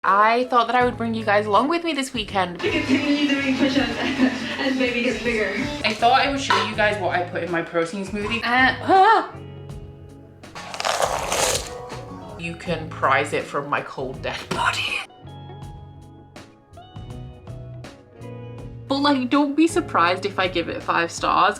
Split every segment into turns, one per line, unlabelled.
I thought that I would bring you guys along with me this weekend.
Continue doing push-ups as baby gets bigger.
I thought I would show you guys what I put in my protein smoothie. You can prize it from my cold dead body. But like, don't be surprised if I give it 5 stars.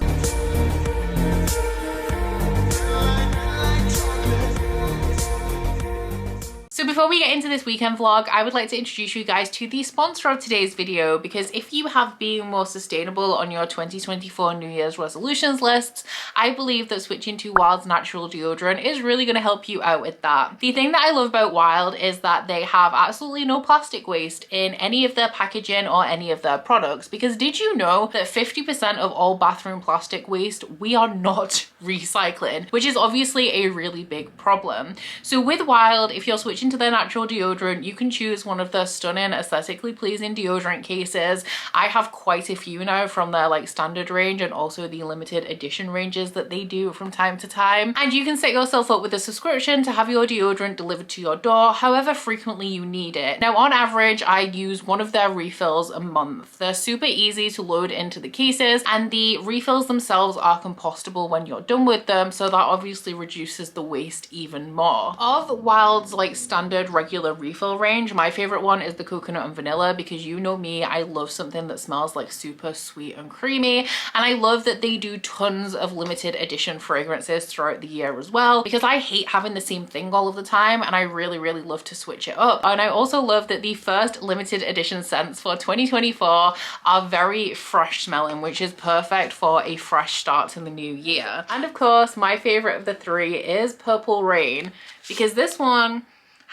So before we get into this weekend vlog, I would like to introduce you guys to the sponsor of today's video, because if you have been more sustainable on your 2024 New Year's resolutions lists, I believe that switching to Wild's natural deodorant is really going to help you out with that. The thing that I love about Wild is that they have absolutely no plastic waste in any of their packaging or any of their products, because did you know that 50% of all bathroom plastic waste we are not recycling, which is obviously a really big problem. So with Wild, if you're switching to their natural deodorant, you can choose one of their stunning, aesthetically pleasing deodorant cases. I have quite a few now from their like standard range and also the limited edition ranges that they do from time to time. And you can set yourself up with a subscription to have your deodorant delivered to your door however frequently you need it. Now on average, I use one of their refills a month. They're super easy to load into the cases, and the refills themselves are compostable when you're done with them, so that obviously reduces the waste even more. Of Wild's like standard regular refill range, my favorite one is the coconut and vanilla, because you know me, I love something that smells like super sweet and creamy, and I love that they do tons of limited edition fragrances throughout the year as well, because I hate having the same thing all of the time and I really love to switch it up. And I also love that the first limited edition scents for 2024 are very fresh smelling, which is perfect for a fresh start to the new year. And of course, my favorite of the 3 is Purple Rain, because this one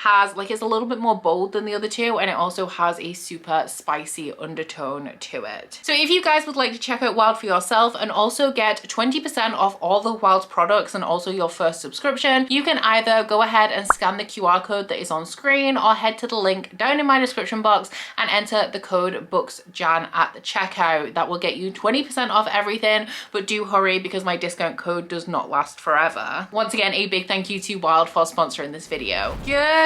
has like, it's a little bit more bold than the other 2, and it also has a super spicy undertone to it. So if you guys would like to check out Wild for yourself and also get 20% off all the Wild products and also your first subscription, you can either go ahead and scan the QR code that is on screen, or head to the link down in my description box and enter the code BooksJan at the checkout. That will get you 20% off everything, but do hurry because my discount code does not last forever. Once again, a big thank you to Wild for sponsoring this video.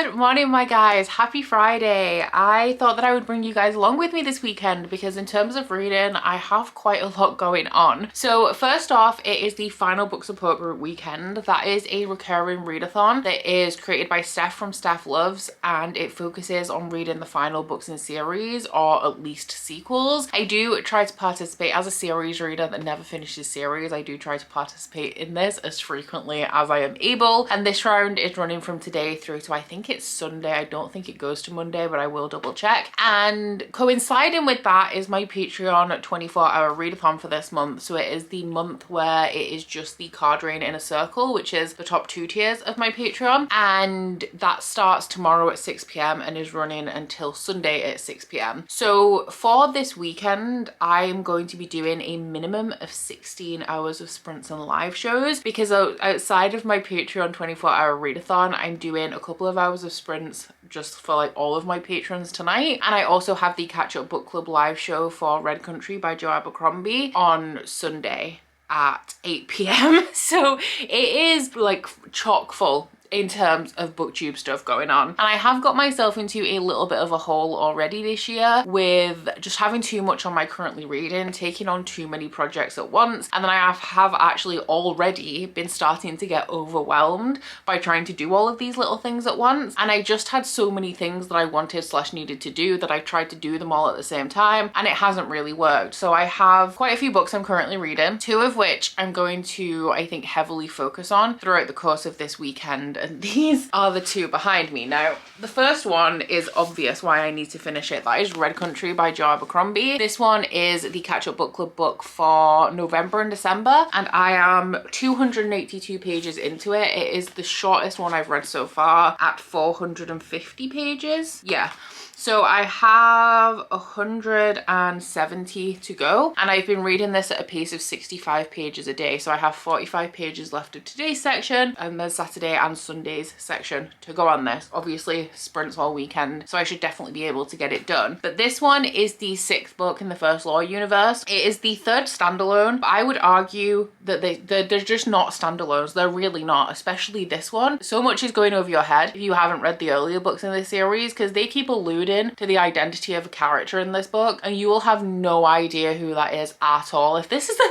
Good morning, my guys. Happy Friday. I thought that I would bring you guys along with me this weekend, because in terms of reading, I have quite a lot going on. So first off, it is the final Books Appropriate weekend. That is a recurring readathon that is created by Steph from Steph Loves, and it focuses on reading the final books in series, or at least sequels. I do try to participate as a series reader that never finishes series. I do try to participate in this as frequently as I am able, and this round is running from today through to, I think it's Sunday. I don't think it goes to Monday, but I will double check. And coinciding with that is my Patreon 24-hour readathon for this month. So it is the month where it is just the card rain in a circle, which is the top 2 tiers of my Patreon, and that starts tomorrow at 6 p.m. and is running until Sunday at 6 p.m. So for this weekend, I'm going to be doing a minimum of 16 hours of sprints and live shows, because outside of my Patreon 24-hour readathon, I'm doing a couple of hours of sprints just for like all of my patrons tonight, and I also have the Catch Up Book Club live show for Red Country by Joe Abercrombie on Sunday at 8 p.m. So it is like chock full in terms of booktube stuff going on. And I have got myself into a little bit of a hole already this year with just having too much on my currently reading, taking on too many projects at once, and then I have actually already been starting to get overwhelmed by trying to do all of these little things at once. And I just had so many things that I wanted / needed to do that I tried to do them all at the same time, and it hasn't really worked. So I have quite a few books I'm currently reading, 2 of which I'm going to, I think, heavily focus on throughout the course of this weekend, and these are the 2 behind me. Now, the first one is obvious why I need to finish it. That is Red Country by Joe Abercrombie. This one is the Catch Up Book Club book for November and December, and I am 282 pages into it. It is the shortest one I've read so far at 450 pages. Yeah. So I have 170 to go, and I've been reading this at a pace of 65 pages a day. So I have 45 pages left of today's section, and then Saturday and Sunday Sundays section to go on this. Obviously sprints all weekend, so I should definitely be able to get it done. But this one is the 6th book in the First Law universe. It is the 3rd standalone, but I would argue that they're just not standalones. They're really not, especially this one. So much is going over your head if you haven't read the earlier books in this series, because they keep alluding to the identity of a character in this book and you will have no idea who that is at all if this is the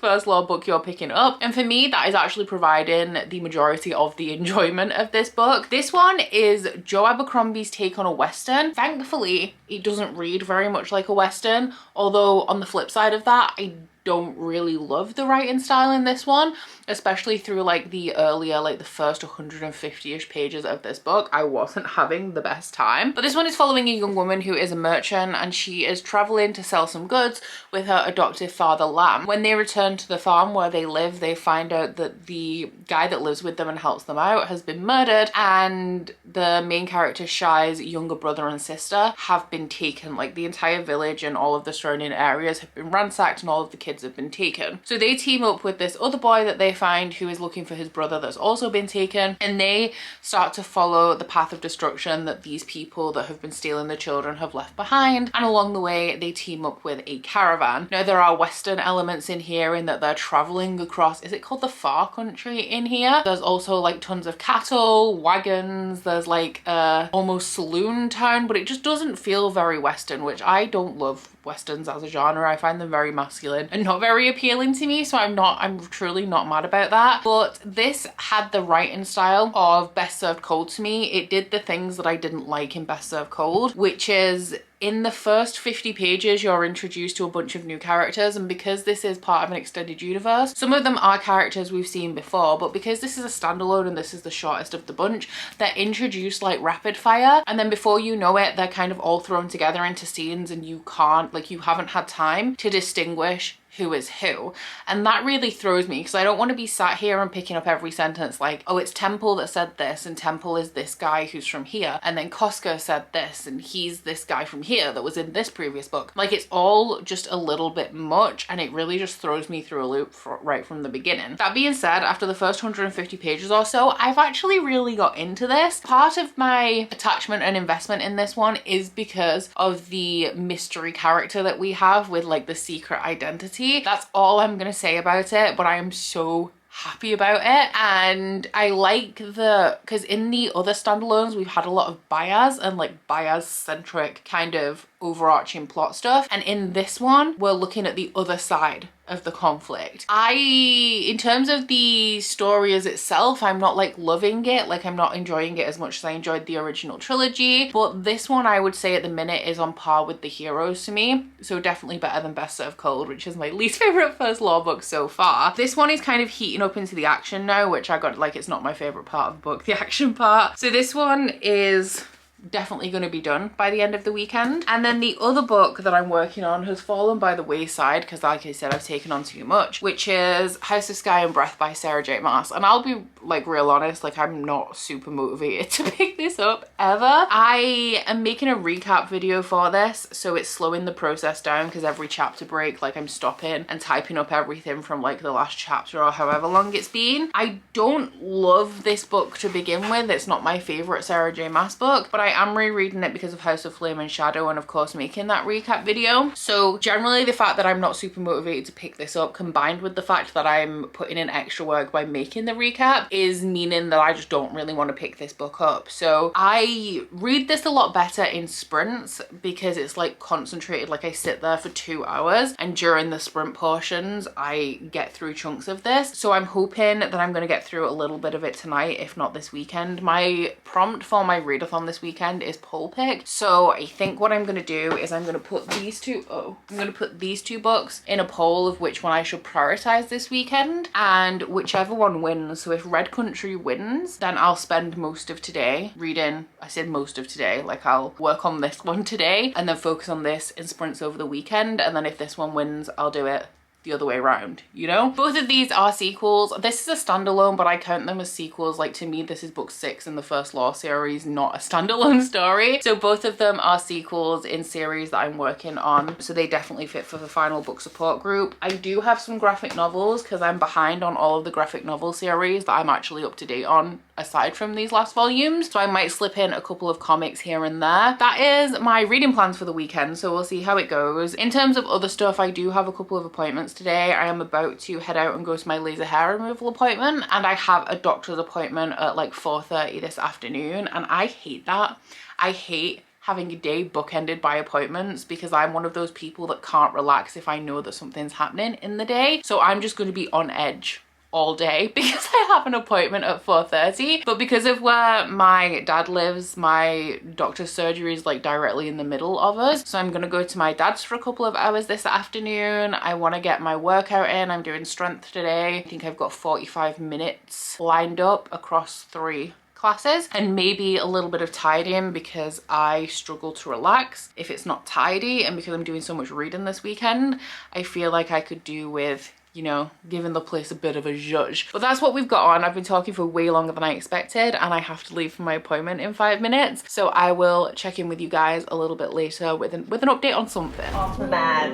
first Law book you're picking up. And for me, that is actually providing the majority of the enjoyment of this book. This one is Joe Abercrombie's take on a Western. Thankfully, it doesn't read very much like a Western, although on the flip side of that, I don't really love the writing style in this one, especially through like the earlier, like the first 150-ish pages of this book. I wasn't having the best time. But this one is following a young woman who is a merchant and she is traveling to sell some goods with her adoptive father Lamb. When they return to the farm where they live, they find out that the guy that lives with them and helps them out has been murdered, and the main character Shy's younger brother and sister have been taken. Like the entire village and all of the surrounding areas have been ransacked and all of the kids have been taken. So they team up with this other boy that they find who is looking for his brother that's also been taken, and they start to follow the path of destruction that these people that have been stealing the children have left behind. And along the way they team up with a caravan. Now there are Western elements in here in that they're traveling across, is it called the Far Country in here? There's also like tons of cattle, wagons, there's like a almost saloon town, but it just doesn't feel very Western, which I don't love Westerns as a genre. I find them very masculine and not very appealing to me, so I'm truly not mad about that. But this had the writing style of Best Served Cold to me. It did the things that I didn't like in Best Served Cold, which is in the first 50 pages, you're introduced to a bunch of new characters, and because this is part of an extended universe, some of them are characters we've seen before, but because this is a standalone and this is the shortest of the bunch, they're introduced like rapid fire, and then before you know it, they're kind of all thrown together into scenes and you can't, like, you haven't had time to distinguish who is who. And that really throws me, because I don't want to be sat here and picking up every sentence like, oh, it's Temple that said this, and Temple is this guy who's from here, and then Costco said this, and he's this guy from here that was in this previous book. Like, it's all just a little bit much, and it really just throws me through a loop right from the beginning. That being said, after the first 150 pages or so, I've actually really got into this. Part of my attachment and investment in this one is because of the mystery character that we have with like the secret identity. That's all I'm gonna say about it, but I am so happy about it. And I like because in the other standalones we've had a lot of bias and like bias centric kind of overarching plot stuff, and in this one we're looking at the other side of the conflict. In terms of the story as itself, I'm not like loving it, like I'm not enjoying it as much as I enjoyed the original trilogy, but this one I would say at the minute is on par with the heroes to me, so definitely better than Best Served Cold, which is my least favorite First Law book so far. This one is kind of heating up into the action now, which I got, like, it's not my favorite part of the book, the action part. So this one is definitely going to be done by the end of the weekend. And then the other book that I'm working on has fallen by the wayside because, like I said, I've taken on too much, which is House of Sky and Breath by Sarah J Maas. And I'll be like real honest, like I'm not super motivated to pick this up ever. I am making a recap video for this, so it's slowing the process down because every chapter break, like I'm stopping and typing up everything from like the last chapter or however long it's been. I don't love this book to begin with. It's not my favorite Sarah J Maas book, but I am rereading it because of House of Flame and Shadow, and of course making that recap video. So generally the fact that I'm not super motivated to pick this up, combined with the fact that I'm putting in extra work by making the recap, is meaning that I just don't really want to pick this book up. So I read this a lot better in sprints because it's like concentrated, like I sit there for 2 hours and during the sprint portions I get through chunks of this. So I'm hoping that I'm going to get through a little bit of it tonight, if not this weekend. My prompt for my readathon this weekend is poll pick, so I think what I'm going to do is I'm going to put these two books in a poll of which one I should prioritize this weekend, and whichever one wins, so if Red Country wins, then I'll spend most of today reading. I said most of today, like I'll work on this one today and then focus on this in sprints over the weekend, and then if this one wins I'll do it the other way around, you know? Both of these are sequels. This is a standalone, but I count them as sequels. Like, to me, this is book 6 in the First Law series, not a standalone story. So both of them are sequels in series that I'm working on, so they definitely fit for the final book support group. I do have some graphic novels because I'm behind on all of the graphic novel series that I'm actually up to date on aside from these last volumes, so I might slip in a couple of comics here and there. That is my reading plans for the weekend, so we'll see how it goes. In terms of other stuff, I do have a couple of appointments today. I am about to head out and go to my laser hair removal appointment, and I have a doctor's appointment at like 4:30 this afternoon, and I hate that. I hate having a day bookended by appointments because I'm one of those people that can't relax if I know that something's happening in the day. So I'm just going to be on edge all day because I have an appointment at 4:30. But because of where my dad lives, my doctor's surgery is like directly in the middle of us. So I'm gonna go to my dad's for a couple of hours this afternoon. I want to get my workout in. I'm doing strength today. I think I've got 45 minutes lined up across 3 classes, and maybe a little bit of tidying because I struggle to relax if it's not tidy, and because I'm doing so much reading this weekend, I feel like I could do with, you know, giving the place a bit of a zhuzh. But that's what we've got on. I've been talking for way longer than I expected, and I have to leave for my appointment in 5 minutes. So I will check in with you guys a little bit later with an update on something.
Off the mat.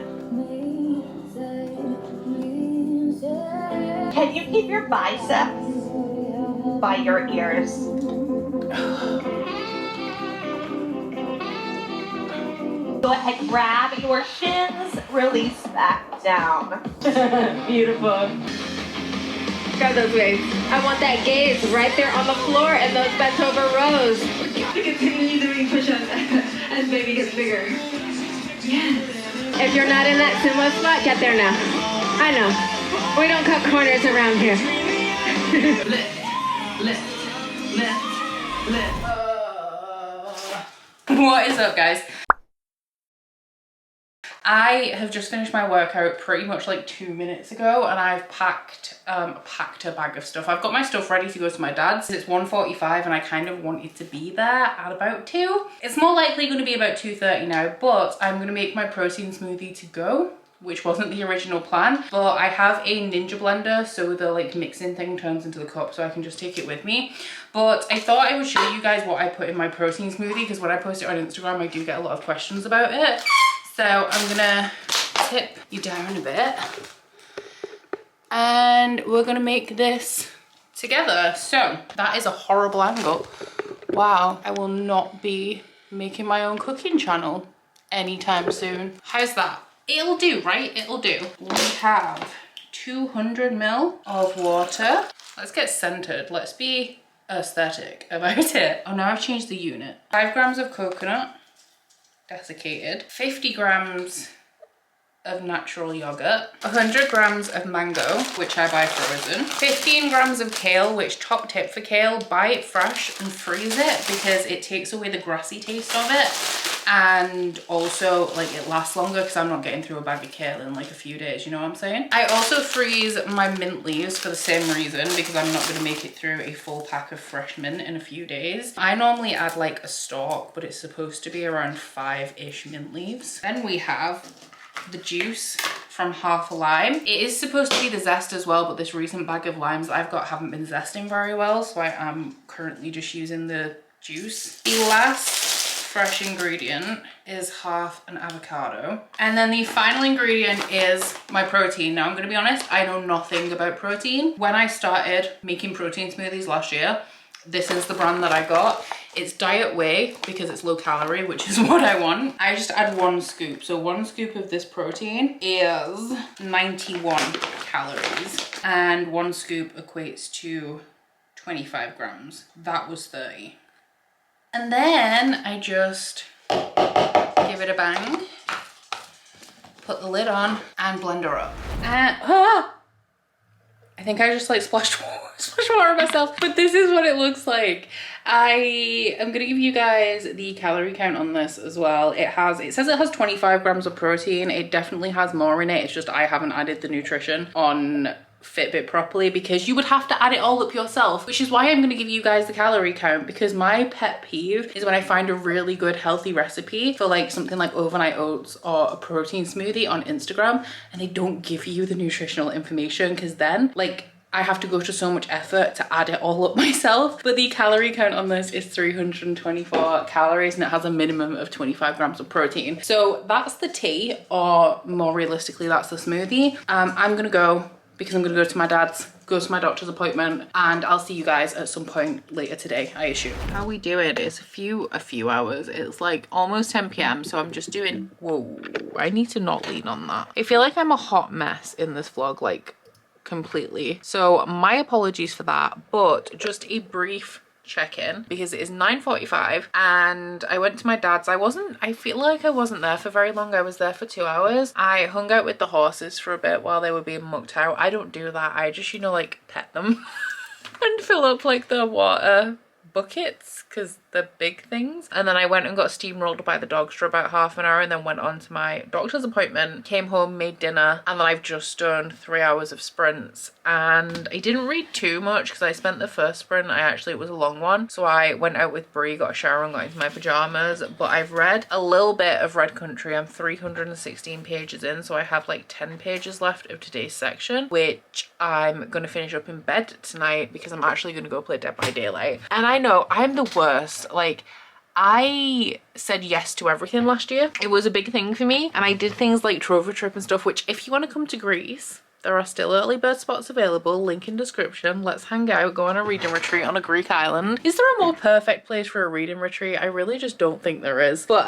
Can you keep your biceps by your ears? Go ahead, grab your shins, release back down. Beautiful.
Grab those waves. I want that gaze right there on the floor and those bent over rows. Continue doing push-ups as baby gets bigger. Yes. If you're not in that sumo spot, get there now. I know. We don't cut corners around here.
Lift, lift, lift. What is up, guys? I have just finished my workout pretty much like 2 minutes ago, and I've packed a bag of stuff. I've got my stuff ready to go to my dad's. It's 1:45 and I kind of wanted to be there at about 2. It's more likely going to be about 2:30 now, but I'm going to make my protein smoothie to go, which wasn't the original plan. But I have a Ninja blender, so the like mixing thing turns into the cup, so I can just take it with me. But I thought I would show you guys what I put in my protein smoothie, because when I post it on Instagram I do get a lot of questions about it. So I'm gonna tip you down a bit and we're gonna make this together. So that is a horrible angle. Wow, I will not be making my own cooking channel anytime soon. How's that? It'll do, right? It'll do. We have 200 ml of water. Let's get centered. Let's be aesthetic about it. Oh, now I've changed the unit. 5 grams of coconut, desiccated, 50 grams of natural yogurt, 100 grams of mango, which I buy frozen, 15 grams of kale, which top tip for kale, buy it fresh and freeze it because it takes away the grassy taste of it, and also like it lasts longer because I'm not getting through a bag of kale in like a few days, you know what I'm saying? I also freeze my mint leaves for the same reason, because I'm not going to make it through a full pack of fresh mint in a few days. I normally add like a stalk, but it's supposed to be around 5-ish mint leaves. Then we have the juice from half a lime. It is supposed to be the zest as well, but this recent bag of limes that I've got haven't been zesting very well, so I am currently just using the juice. The last fresh ingredient is half an avocado, and then the final ingredient is my protein. Now I'm going to be honest, I know nothing about protein. When I started making protein smoothies last year, this is the brand that I got. It's diet whey because it's low calorie, which is what I want. I just add 1 scoop. So 1 scoop of this protein is 91 calories, and 1 scoop equates to 25 grams. That was 30. And then I just give it a bang, put the lid on and blend her up. And I think I just like splashed water on myself, but this is what it looks like. I am gonna give you guys the calorie count on this as well. It says it has 25 grams of protein. It definitely has more in it. It's just I haven't added the nutrition on Fitbit properly, because you would have to add it all up yourself, which is why I'm going to give you guys the calorie count, because my pet peeve is when I find a really good healthy recipe for like something like overnight oats or a protein smoothie on Instagram and they don't give you the nutritional information, because then like I have to go to so much effort to add it all up myself. But the calorie count on this is 324 calories and it has a minimum of 25 grams of protein. So that's the tea, or more realistically that's the smoothie. I'm gonna go because I'm gonna go to my dad's, go to my doctor's appointment, and I'll see you guys at some point later today, I assume. How we do it is a few hours. It's like almost 10 p.m. so I'm just doing, whoa, I need to not lean on that. I feel like I'm a hot mess in this vlog, like completely. So my apologies for that, but just a brief check-in because it is 9:45 and I went to my dad's. I feel like I wasn't there for very long. I was there for 2 hours. I hung out with the horses for a bit while they were being mucked out. I don't do that. I just, you know, like pet them and fill up like the water buckets because they're big things. And then I went and got steamrolled by the dogs for about half an hour and then went on to my doctor's appointment, came home, made dinner, and then I've just done 3 hours of sprints. And I didn't read too much because I spent the first sprint, it was a long one, so I went out with Brie, got a shower and got into my pajamas. But I've read a little bit of Red Country. I'm 316 pages in, so I have like 10 pages left of today's section, which I'm gonna finish up in bed tonight because I'm actually gonna go play Dead by Daylight. And I know I'm the worst. Like, I said yes to everything last year. It was a big thing for me, and I did things like Trovatrip and stuff, which if you want to come to Greece, there are still early bird spots available, link in description. Let's hang out, go on a reading retreat on a Greek island. Is there a more perfect place for a reading retreat? I really just don't think there is. But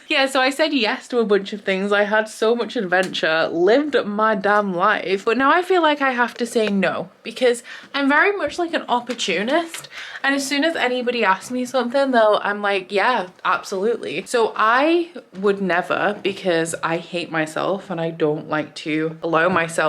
yeah, so I said yes to a bunch of things. I had so much adventure, lived my damn life, but now I feel like I have to say no because I'm very much like an opportunist. And as soon as anybody asks me something, I'm like, yeah, absolutely. So I would never, because I hate myself and I don't like to allow myself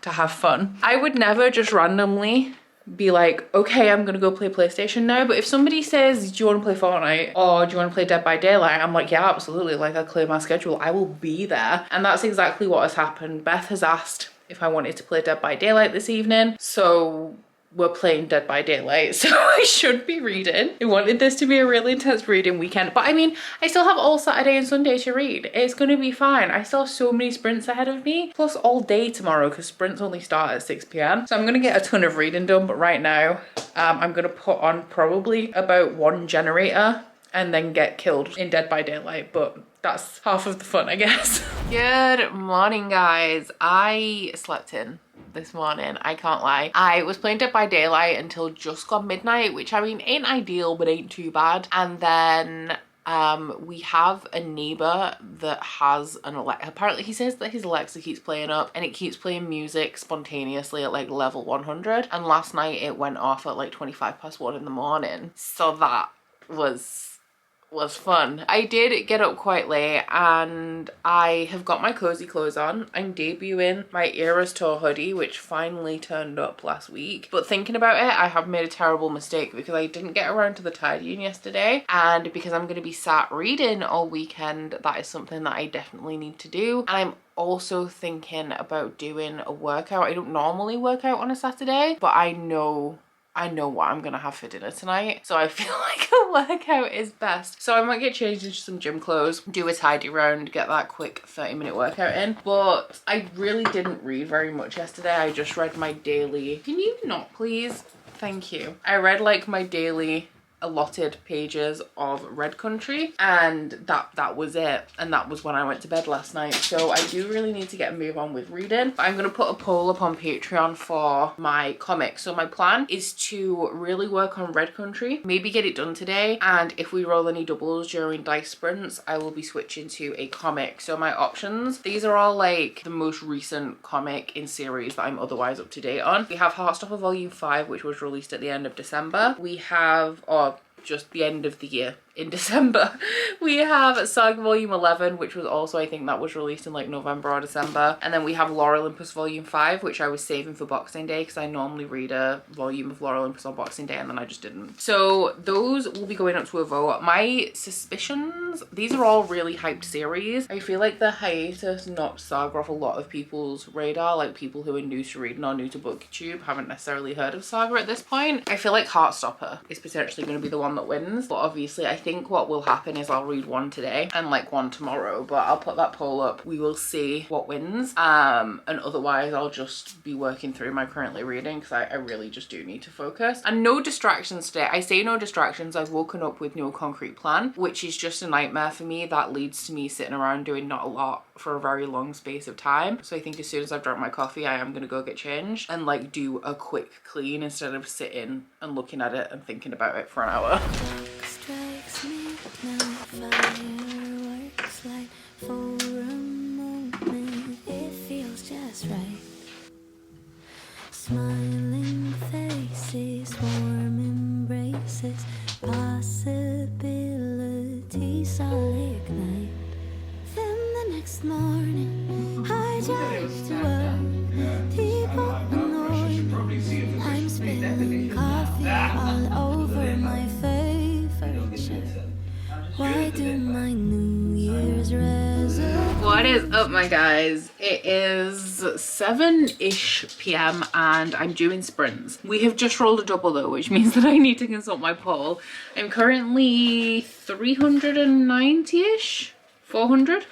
to have fun, I would never just randomly be like, okay, I'm gonna go play PlayStation now. But if somebody says, do you want to play Fortnite or do you want to play Dead by Daylight, I'm like, yeah, absolutely. Like, I'll clear my schedule, I will be there. And that's exactly what has happened. Beth has asked if I wanted to play Dead by Daylight this evening, so we're playing Dead by Daylight, so I should be reading. I wanted this to be a really intense reading weekend, but I mean, I still have all Saturday and Sunday to read. It's gonna be fine. I still have so many sprints ahead of me, plus all day tomorrow because sprints only start at 6 p.m. So I'm gonna get a ton of reading done, but right now I'm gonna put on probably about 1 generator and then get killed in Dead by Daylight, but that's half of the fun, I guess. Good morning, guys. I slept in this morning, I can't lie. I was playing Dead by Daylight until just gone midnight, which I mean ain't ideal but ain't too bad. And then we have a neighbor that has an Alexa. Apparently he says that his Alexa keeps playing up and it keeps playing music spontaneously at like level 100, and last night it went off at like 1 in the morning, so that was fun. I did get up quite late and I have got my cozy clothes on. I'm debuting my Eras Tour hoodie, which finally turned up last week. But thinking about it, I have made a terrible mistake because I didn't get around to the tidying yesterday, and because I'm going to be sat reading all weekend, that is something that I definitely need to do. And I'm also thinking about doing a workout. I don't normally work out on a Saturday, but I know what I'm gonna have for dinner tonight, so I feel like a workout is best. So I might get changed into some gym clothes, do a tidy round, get that quick 30-minute workout in. But I really didn't read very much yesterday. I just read my daily, can you not please? Thank you. I read like my daily allotted pages of Red Country, and that was it. And that was when I went to bed last night. So I do really need to get a move on with reading. I'm gonna put a poll up on Patreon for my comic. So my plan is to really work on Red Country, maybe get it done today, and if we roll any doubles during dice sprints, I will be switching to a comic. So my options, these are all like the most recent comic in series that I'm otherwise up to date on. We have Heartstopper Volume 5, which was released at the end of December. We have, just the end of the year in December. We have Saga Volume 11, which was also, I think that was released in like November or December. And then we have Lore Olympus Volume 5, which I was saving for Boxing Day because I normally read a volume of Lore Olympus on Boxing Day and then I just didn't. So those will be going up to a vote. My suspicions, these are all really hyped series. I feel like the hiatus knocked Saga off a lot of people's radar, like people who are new to reading or new to booktube haven't necessarily heard of Saga at this point. I feel like Heartstopper is potentially going to be the one that wins, but obviously I think think what will happen is I'll read one today and like one tomorrow, but I'll put that poll up. We will see what wins. And otherwise I'll just be working through my currently reading because I really just do need to focus. And no distractions today. I say no distractions. I've woken up with no concrete plan, which is just a nightmare for me. That leads to me sitting around doing not a lot for a very long space of time. So I think as soon as I've drunk my coffee, I am gonna go get changed and like do a quick clean instead of sitting and looking at it and thinking about it for an hour.
Strikes me now, fireworks light for a moment, it feels just right. Smiling faces, warm embraces, possibilities all ignite. Then the next morning, I drive to work, people annoy me. I'm spilling coffee all over my favorite shirt. Why do my New Year's resolutions?
What is up, my guys? It is 7-ish p.m. and I'm doing sprints. We have just rolled a double though, which means that I need to consult my poll. I'm currently 390-ish. 400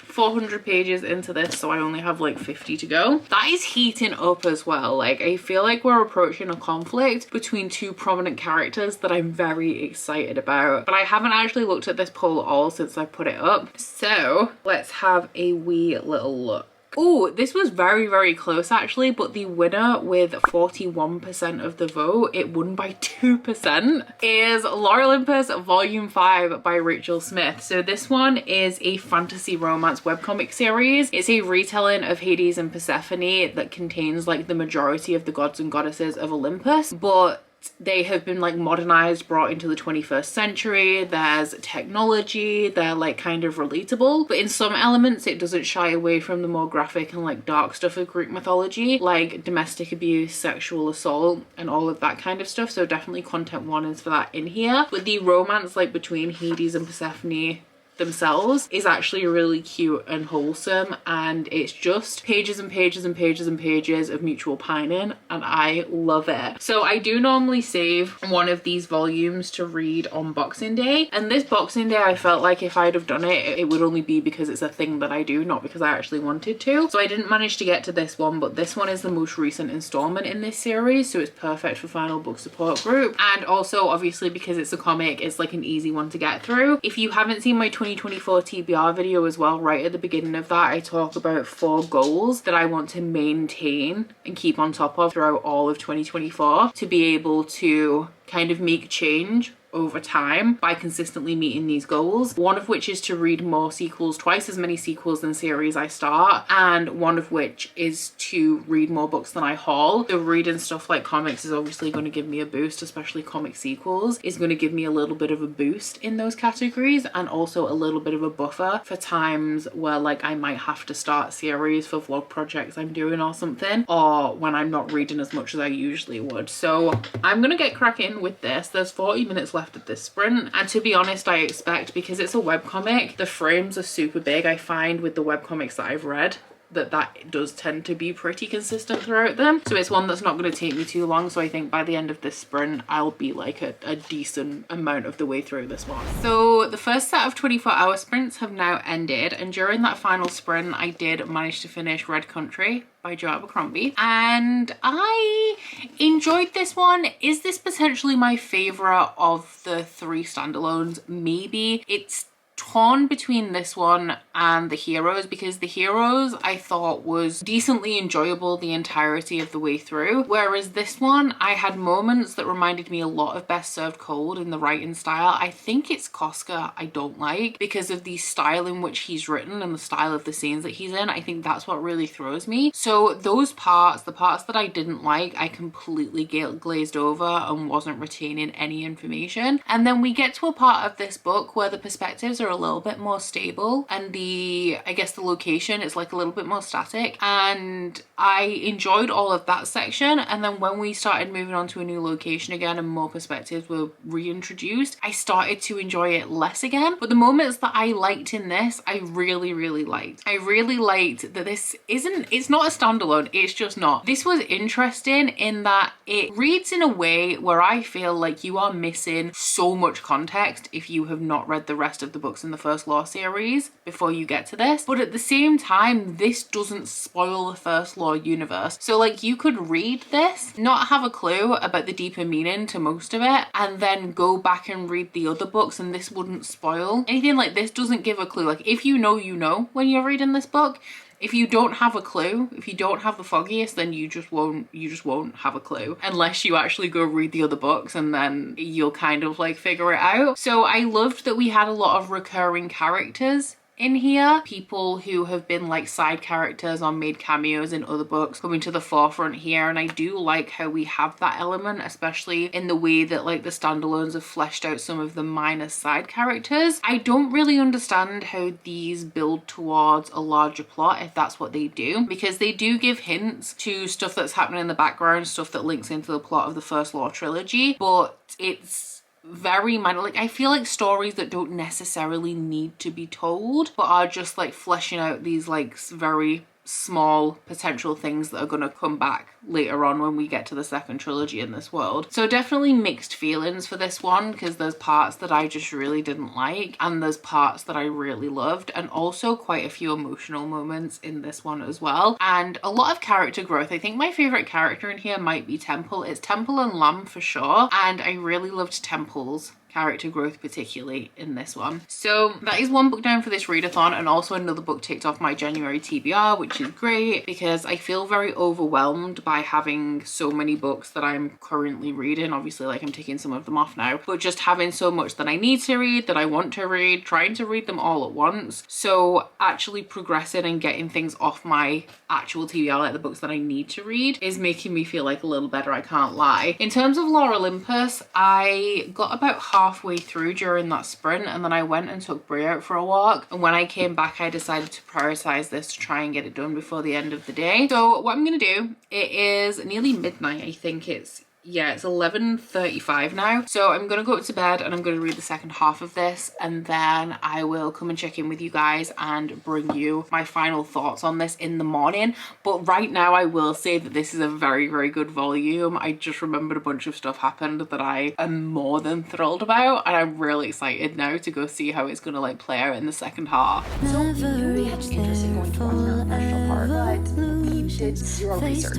pages into this, so I only have like 50 to go. That is heating up as well. Like, I feel like we're approaching a conflict between two prominent characters that I'm very excited about, but I haven't actually looked at this poll at all since I put it up, so let's have a wee little look. Oh, this was very, very close actually, but the winner with 41% of the vote, it won by 2%, is Olympus Volume 5 by Rachel Smith. So this one is a fantasy romance webcomic series. It's a retelling of Hades and Persephone that contains like the majority of the gods and goddesses of Olympus, but they have been like modernized, brought into the 21st century. There's technology, they're like kind of relatable, but in some elements it doesn't shy away from the more graphic and like dark stuff of Greek mythology, like domestic abuse, sexual assault, and all of that kind of stuff. So definitely content warnings for that in here. But the romance like between Hades and Persephone themselves is actually really cute and wholesome, and it's just pages and pages and pages and pages of mutual pining, and I love it. So I do normally save one of these volumes to read on Boxing Day, and this Boxing Day I felt like if I'd have done it, it would only be because it's a thing that I do, not because I actually wanted to. So I didn't manage to get to this one, but this one is the most recent installment in this series, so it's perfect for final book support group, and also obviously because it's a comic, it's like an easy one to get through. If you haven't seen my 2024 TBR video as well, right at the beginning of that I talk about 4 goals that I want to maintain and keep on top of throughout all of 2024 to be able to kind of make change over time by consistently meeting these goals. One of which is to read more sequels, twice as many sequels than series I start, and one of which is to read more books than I haul. So reading stuff like comics is obviously going to give me a boost, especially comic sequels is going to give me a little bit of a boost in those categories, and also a little bit of a buffer for times where like I might have to start series for vlog projects I'm doing or something, or when I'm not reading as much as I usually would. So I'm gonna get cracking with this. There's 40 minutes left of this sprint, and to be honest, I expect, because it's a webcomic, the frames are super big. I find with the webcomics that I've read that does tend to be pretty consistent throughout them, so it's one that's not going to take me too long. So I think by the end of this sprint I'll be like a decent amount of the way through this one. So the first set of 24-hour sprints have now ended, and during that final sprint I did manage to finish Red Country by Joe Abercrombie, and I enjoyed this one. Is this potentially my favorite of the 3 standalones? Maybe. It's torn between this one and The Heroes, because The Heroes I thought was decently enjoyable the entirety of the way through, whereas this one I had moments that reminded me a lot of Best Served Cold in the writing style. I think it's Koska I don't like because of the style in which he's written and the style of the scenes that he's in. I think that's what really throws me. So those parts, the parts that I didn't like, I completely glazed over and wasn't retaining any information. And then we get to a part of this book where the perspectives are are a little bit more stable, and I guess the location is like a little bit more static, and I enjoyed all of that section. And then when we started moving on to a new location again and more perspectives were reintroduced, I started to enjoy it less again. But the moments that I liked in this, I really liked. I really liked that it's not a standalone, it's just not. This was interesting in that it reads in a way where I feel like you are missing so much context if you have not read the rest of the books in the First Law series before you get to this. But at the same time, this doesn't spoil the First Law universe. So like, you could read this, not have a clue about the deeper meaning to most of it, and then go back and read the other books, and this wouldn't spoil anything. Like, this doesn't give a clue. Like, if you know, you know when you're reading this book. If you don't have a clue, if you don't have the foggiest, then you just won't have a clue unless you actually go read the other books, and then you'll kind of like figure it out. So I loved that we had a lot of recurring characters in here, people who have been like side characters or made cameos in other books coming to the forefront here. And I do like how we have that element, especially in the way that like the standalones have fleshed out some of the minor side characters. I don't really understand how these build towards a larger plot, if that's what they do, because they do give hints to stuff that's happening in the background, stuff that links into the plot of the First Law trilogy, but it's very minor. Like, I feel like stories that don't necessarily need to be told but are just like fleshing out these like very small potential things that are going to come back later on when we get to the second trilogy in this world. So definitely mixed feelings for this one, because there's parts that I just really didn't like and there's parts that I really loved, and also quite a few emotional moments in this one as well, and a lot of character growth. I think my favorite character in here might be Temple. It's Temple and Lamb for sure, and I really loved Temple's character growth particularly in this one. So that is one book down for this readathon, and also another book ticked off my January TBR, which is great because I feel very overwhelmed by having so many books that I'm currently reading. Obviously, like, I'm taking some of them off now, but just having so much that I need to read, that I want to read, trying to read them all at once. So actually progressing and getting things off my actual TBR, like the books that I need to read, is making me feel like a little better, I can't lie. In terms of Law Olympus, I got about halfway through during that sprint, and then I went and took Brie out for a walk, and when I came back I decided to prioritize this to try and get it done before the end of the day. So what I'm gonna do, it is nearly midnight, I think it's 11:35 now. So I'm gonna go up to bed and I'm gonna read the second half of this, and then I will come and check in with you guys and bring you my final thoughts on this in the morning. But right now I will say that this is a very good volume. I just remembered a bunch of stuff happened that I am more than thrilled about, and I'm really excited now to go see how it's gonna like play out in the second half.
So we had an interest in going to Western National Park, but we did zero research.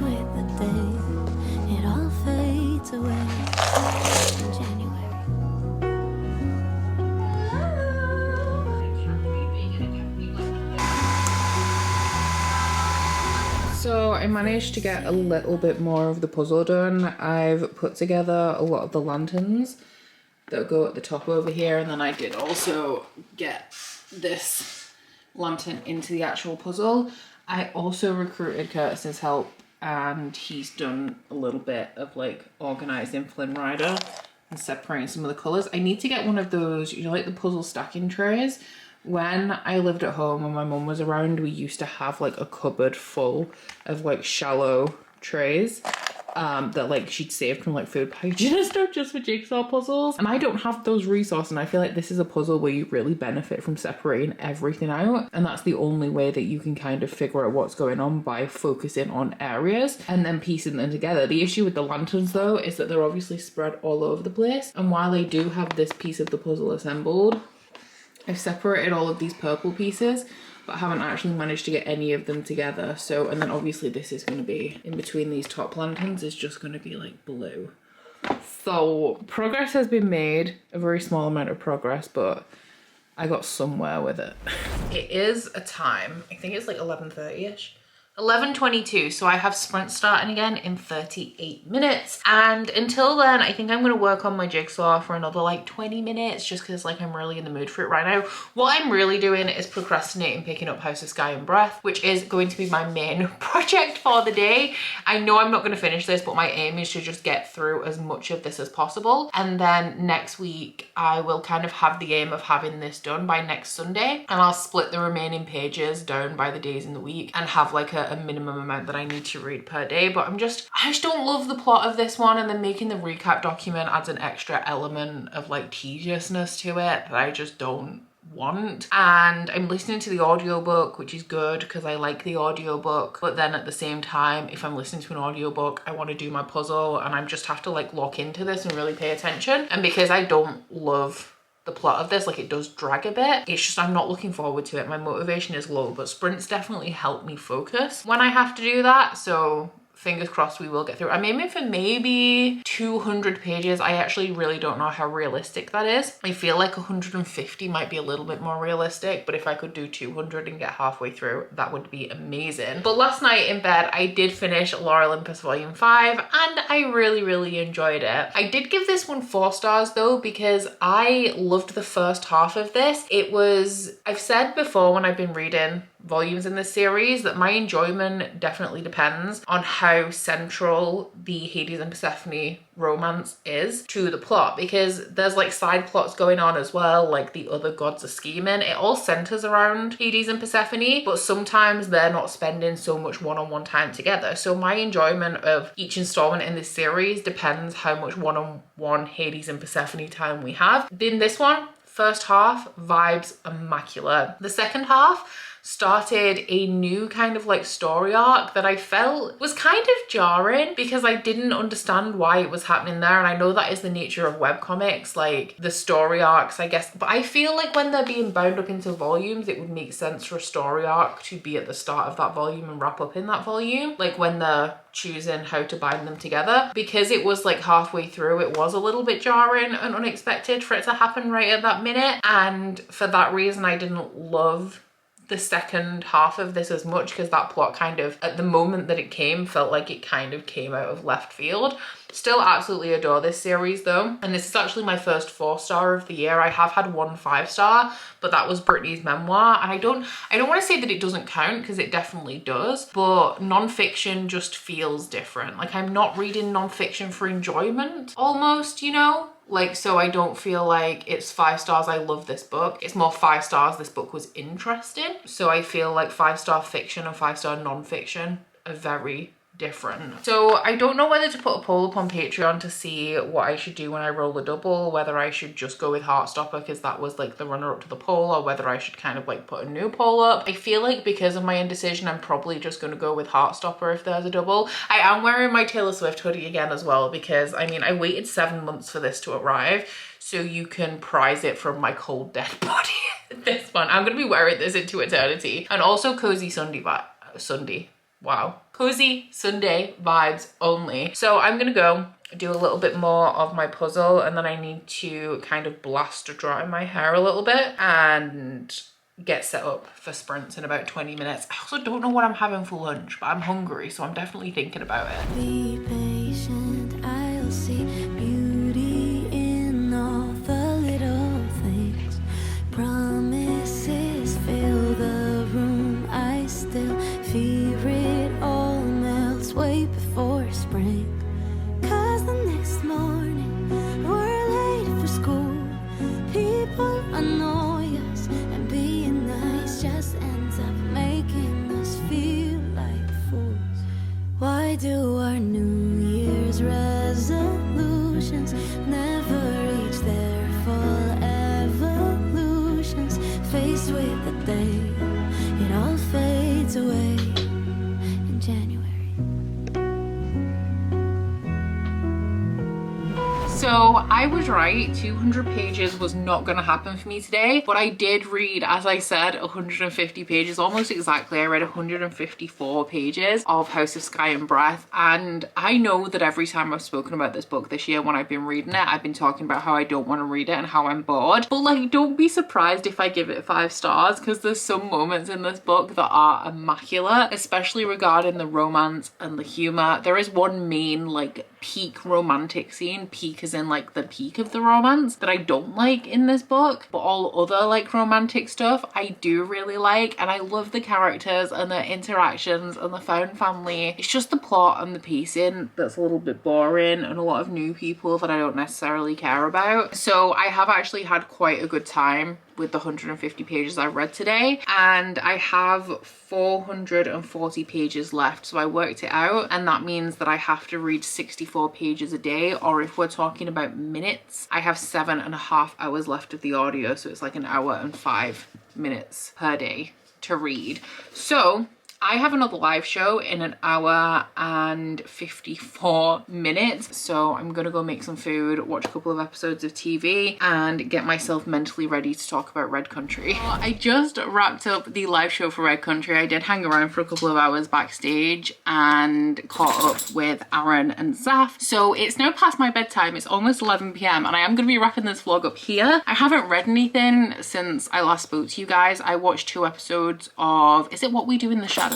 It all fades away in January.
So I managed to get a little bit more of the puzzle done. I've put together a lot of the lanterns that go at the top over here, and then I did also get this lantern into the actual puzzle. I also recruited Curtis's help, and he's done a little bit of like organizing Flynn Rider and separating some of the colors. I need to get one of those, you know, like the puzzle stacking trays. When I lived at home and my mum was around, we used to have like a cupboard full of like shallow trays that like she'd saved from like food packaging and stuff just for jigsaw puzzles, and I don't have those resources, and I feel like this is a puzzle where you really benefit from separating everything out, and that's the only way that you can kind of figure out what's going on, by focusing on areas and then piecing them together. The issue with the lanterns though is that they're obviously spread all over the place, and while I do have this piece of the puzzle assembled, I've separated all of these purple pieces but haven't actually managed to get any of them together. So, and then obviously this is going to be, in between these top lanterns is just going to be like blue. So progress has been made, a very small amount of progress, but I got somewhere with it. It is a time, I think it's like 11:30ish. 11:22, so I have sprint starting again in 38 minutes. And until then, I think I'm going to work on my jigsaw for another like 20 minutes just because like I'm really in the mood for it right now. What I'm really doing is procrastinating picking up House of Sky and Breath, which is going to be my main project for the day. I know I'm not going to finish this, but my aim is to just get through as much of this as possible. And then next week, I will kind of have the aim of having this done by next Sunday. And I'll split the remaining pages down by the days in the week and have like a minimum amount that I need to read per day. But I just don't love the plot of this one, and then making the recap document adds an extra element of like tediousness to it that I just don't want. And I'm listening to the audiobook, which is good because I like the audiobook, but then at the same time, if I'm listening to an audiobook, I want to do my puzzle, and I just have to like lock into this and really pay attention. And because I don't love the plot of this, like it does drag a bit, it's just I'm not looking forward to it. My motivation is low, but sprints definitely help me focus when I have to do that. So fingers crossed we will get through. I'm aiming for maybe 200 pages. I actually really don't know how realistic that is. I feel like 150 might be a little bit more realistic, but if I could do 200 and get halfway through, that would be amazing. But last night in bed, I did finish Lore Olympus Volume 5 and I really enjoyed it. I did give this one 4 stars though, because I loved the first half of this. It was, I've said before when I've been reading volumes in this series that my enjoyment definitely depends on how central the Hades and Persephone romance is to the plot, because there's like side plots going on as well, like the other gods are scheming. It all centers around Hades and Persephone, but sometimes they're not spending so much one-on-one time together. So my enjoyment of each installment in this series depends how much one-on-one Hades and Persephone time we have. In this one, first half, vibes immaculate. The second half started a new kind of like story arc that I felt was kind of jarring because I didn't understand why it was happening there. And I know that is the nature of webcomics, like the story arcs, I guess. But I feel like when they're being bound up into volumes, it would make sense for a story arc to be at the start of that volume and wrap up in that volume. Like when they're choosing how to bind them together. Because it was like halfway through, it was a little bit jarring and unexpected for it to happen right at that minute. And for that reason, I didn't love the second half of this as much, because that plot kind of, at the moment that it came, felt like it kind of came out of left field. Still absolutely adore this series though, and this is actually my first 4-star of the year. I have had one 5-star, but that was Brittany's memoir, and I don't want to say that it doesn't count, because it definitely does, but non-fiction just feels different. Like I'm not reading non-fiction for enjoyment almost, you know? Like, so I don't feel like it's 5 stars, I love this book. It's more 5 stars, this book was interesting. So I feel like 5-star fiction and 5-star non-fiction are very different. So I don't know whether to put a poll up on Patreon to see what I should do when I roll a double, whether I should just go with Heartstopper because that was like the runner up to the poll, or whether I should kind of like put a new poll up. I feel like because of my indecision, I'm probably just going to go with Heartstopper if there's a double. I am wearing my Taylor Swift hoodie again as well, because I mean, I waited 7 months for this to arrive, so you can prize it from my cold dead body. This one, I'm going to be wearing this into eternity. And also Cozy Sunday. Wow. Cozy Sunday vibes only. So I'm gonna go do a little bit more of my puzzle, and then I need to kind of blast dry my hair a little bit and get set up for sprints in about 20 minutes. I also don't know what I'm having for lunch, but I'm hungry, so I'm definitely thinking about it.
Be patient, I'll see beauty in all the little things. Promises fill the room, I still fear it all melts way before spring. 'Cause the next morning we're late for school. People annoy us, and being nice just ends up making us feel like fools. Why do our New Year's resolutions
I was right, 200 pages was not gonna happen for me today, but I did read, as I said, 150 pages, almost exactly. I read 154 pages of House of Sky and Breath, and I know that every time I've spoken about this book this year when I've been reading it, I've been talking about how I don't want to read it and how I'm bored, but like, don't be surprised if I give it 5 stars, because there's some moments in this book that are immaculate, especially regarding the romance and the humor. There is one main like peak romantic scene, peak as in like the peak of the romance, that I don't like in this book, but all other like romantic stuff I do really like, and I love the characters and the interactions and the found family. It's just the plot and the pacing that's a little bit boring, and a lot of new people that I don't necessarily care about. So I have actually had quite a good time with the 150 pages I've read today, and I have 440 pages left. So I worked it out, and that means that I have to read 64 pages a day, or if we're talking about minutes, I have 7.5 hours left of the audio, so it's like an hour and 5 minutes per day to read. So I have another live show in an hour and 54 minutes. So I'm gonna go make some food, watch a couple of episodes of TV, and get myself mentally ready to talk about Red Country. I just wrapped up the live show for Red Country. I did hang around for a couple of hours backstage and caught up with Aaron and Zaf. So it's now past my bedtime. It's almost 11 p.m. and I am gonna be wrapping this vlog up here. I haven't read anything since I last spoke to you guys. I watched 2 episodes of, is it What We Do in the Shadows?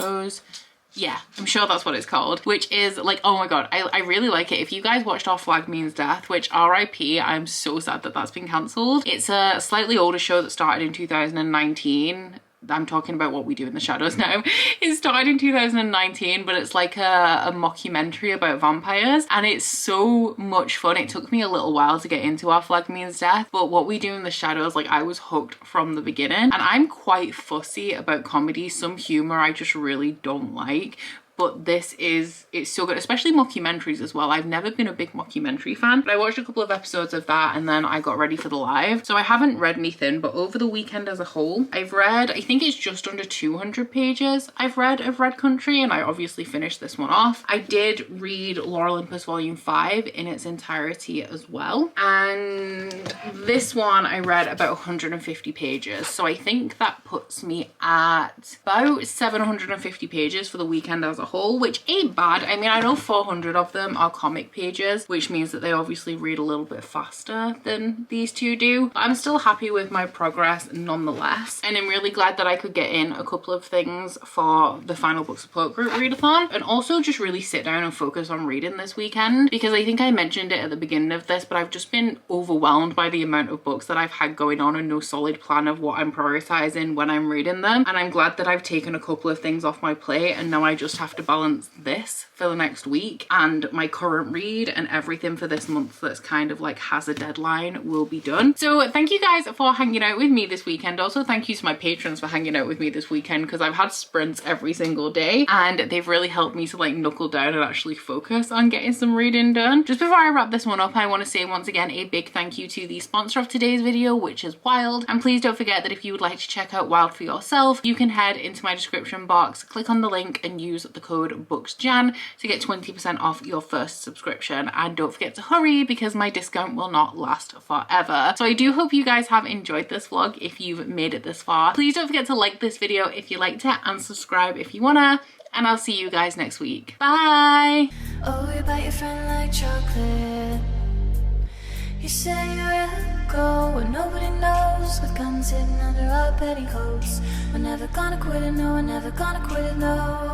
Yeah, I'm sure that's what it's called, which is like, oh my god, I really like it. If you guys watched Our Flag Means Death, which RIP, I'm so sad that that's been cancelled. It's a slightly older show that started in 2019. I'm talking about What We Do in the Shadows now. It started in 2019, but it's like a mockumentary about vampires, and it's so much fun. It took me a little while to get into Our Flag Means Death, but What We Do in the Shadows, like, I was hooked from the beginning. And I'm quite fussy about comedy. Some humor I just really don't like, but this is, it's so good, especially mockumentaries as well. I've never been a big mockumentary fan, but I watched a couple of episodes of that and then I got ready for the live. So I haven't read anything, but over the weekend as a whole, I've read, I think it's just under 200 pages I've read of Red Country, and I obviously finished this one off. I did read Lore Olympus Volume 5 in its entirety as well, and this one I read about 150 pages. So I think that puts me at about 750 pages for the weekend as a whole, which ain't bad. I mean, I know 400 of them are comic pages, which means that they obviously read a little bit faster than these 2 do, but I'm still happy with my progress nonetheless, and I'm really glad that I could get in a couple of things for the Final Book Support Group readathon, and also just really sit down and focus on reading this weekend, because I think I mentioned it at the beginning of this, but I've just been overwhelmed by the amount of books that I've had going on and no solid plan of what I'm prioritizing when I'm reading them, and I'm glad that I've taken a couple of things off my plate, and now I just have to balance this for the next week, and my current read and everything for this month that's kind of like has a deadline will be done. So thank you guys for hanging out with me this weekend. Also thank you to my patrons for hanging out with me this weekend, because I've had sprints every single day and they've really helped me to like knuckle down and actually focus on getting some reading done. Just before I wrap this one up, I want to say once again a big thank you to the sponsor of today's video, which is Wild, and please don't forget that if you would like to check out Wild for yourself, you can head into my description box, click on the link and use the code BooksJan to get 20% off your first subscription, and don't forget to hurry because my discount will not last forever. So I do hope you guys have enjoyed this vlog if you've made it this far. Please don't forget to like this video if you liked it and subscribe if you wanna, and I'll see you guys next week. Bye!
Oh, you bite your friend like chocolate. You say you'll go where nobody knows, with guns hidden under our petticoats. We're never gonna quit it, no, we're never gonna quit it, no.